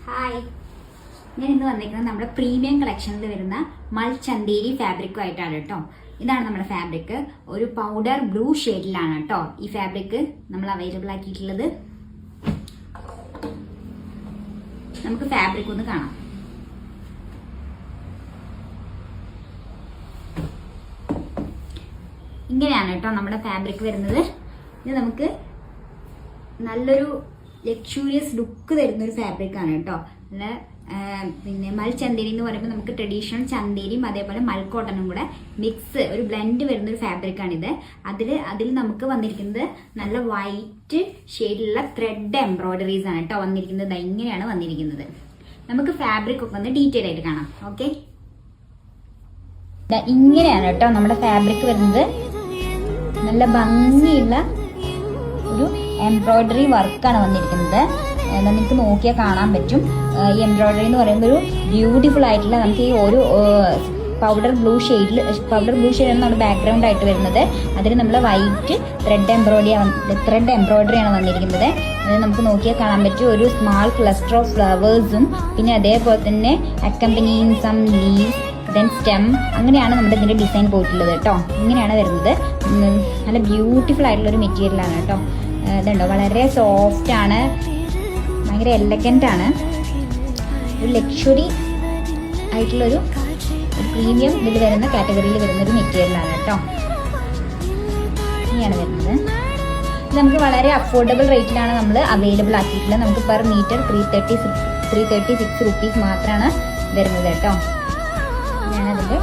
Hi, ഞാൻ ഇന്ന് വന്നിരിക്കുന്നത് നമ്മുടെ പ്രീമിയം കളക്ഷനിൽ വരുന്ന മൾ ചന്തേരി ഫാബ്രിക്കുമായിട്ടാണ് കേട്ടോ. ഇതാണ് നമ്മുടെ ഫാബ്രിക്. ഒരു പൗഡർ ബ്ലൂ ഷെയ്ഡിലാണ് കേട്ടോ ഈ ഫാബ്രിക് നമ്മൾ അവൈലബിൾ ആക്കിയിട്ടുള്ളത്. നമുക്ക് ഫാബ്രിക് ഒന്ന് കാണാം. ഇങ്ങനെയാണ് കേട്ടോ നമ്മുടെ ഫാബ്രിക് വരുന്നത്. ഇത് നമുക്ക് നല്ലൊരു ലക്ഷൂറിയസ് ലുക്ക് തരുന്നൊരു ഫാബ്രിക്കാണ് കേട്ടോ. നല്ല പിന്നെ മൽ ചന്തേരി എന്ന് പറയുമ്പോൾ നമുക്ക് ട്രഡീഷണൽ ചന്തേരിയും അതേപോലെ മൽ കോട്ടനും കൂടെ മിക്സ് ഒരു ബ്ലെൻഡ് വരുന്നൊരു ഫാബ്രിക്കാണിത്. അതിൽ നമുക്ക് വന്നിരിക്കുന്നത് നല്ല വൈറ്റ് ഷെയ്ഡിലുള്ള ത്രെഡ് എംബ്രോയിഡറീസ് ആണ് കേട്ടോ വന്നിരിക്കുന്നത്. ഇങ്ങനെയാണ് വന്നിരിക്കുന്നത്. നമുക്ക് ഫാബ്രിക് ഒക്കെ ഒന്ന് ഡീറ്റെയിൽ ആയിട്ട് കാണാം. ഓക്കെ, ഇങ്ങനെയാണ് കേട്ടോ നമ്മുടെ ഫാബ്രിക് വരുന്നത്. നല്ല ഭംഗിയുള്ള ഒരു എംബ്രോയിഡറി വർക്കാണ് വന്നിരിക്കുന്നത്. നമുക്ക് നോക്കിയാൽ കാണാൻ പറ്റും. ഈ എംബ്രോയിഡറി എന്ന് പറയുമ്പോൾ ഒരു ബ്യൂട്ടിഫുൾ ആയിട്ടുള്ള നമുക്ക് ഈ ഒരു പൗഡർ ബ്ലൂ ഷെയ്ഡ് ആണ് നമ്മുടെ ബാക്ക്ഗ്രൗണ്ട് ആയിട്ട് വരുന്നത്. അതിൽ നമ്മൾ വൈറ്റ് ത്രെഡ് എംബ്രോയിഡറി ആണ് വന്നിരിക്കുന്നത്. അത് നമുക്ക് നോക്കിയാൽ കാണാൻ പറ്റും. ഒരു സ്മാൾ ക്ലസ്റ്റർ ഓഫ് ഫ്ലവേഴ്സും പിന്നെ അതേപോലെ തന്നെ അക്കമ്പനിയിങ് സം ലീവ്സ് ദെൻ സ്റ്റെം, അങ്ങനെയാണ് നമ്മുടെ ഇതിന്റെ ഡിസൈൻ പോയിട്ടുള്ളത് കേട്ടോ. ഇങ്ങനെയാണ് വരുന്നത്. നല്ല ബ്യൂട്ടിഫുൾ ആയിട്ടുള്ള ഒരു മെറ്റീരിയലാണ് കേട്ടോ. ഇതുണ്ടോ, വളരെ സോഫ്റ്റ് ആണ്, ഭയങ്കര എലഗന്റ് ആണ്. ഒരു ലക്ഷറി ആയിട്ടുള്ളൊരു പ്രീമിയം ഇതിൽ വരുന്ന കാറ്റഗറിയിൽ വരുന്ന ഒരു മെറ്റീരിയലാണ് കേട്ടോ. ഇങ്ങനെയാണ് വരുന്നത്. ഇത് നമുക്ക് വളരെ അഫോർഡബിൾ റേറ്റിലാണ് നമ്മൾ അവൈലബിൾ ആക്കിയിട്ടുള്ളത്. നമുക്ക് പെർ മീറ്റർ 336 റുപ്പീസ് മാത്രമാണ് വരുന്നത് കേട്ടോ. ഇതാണ് അതിൻ്റെ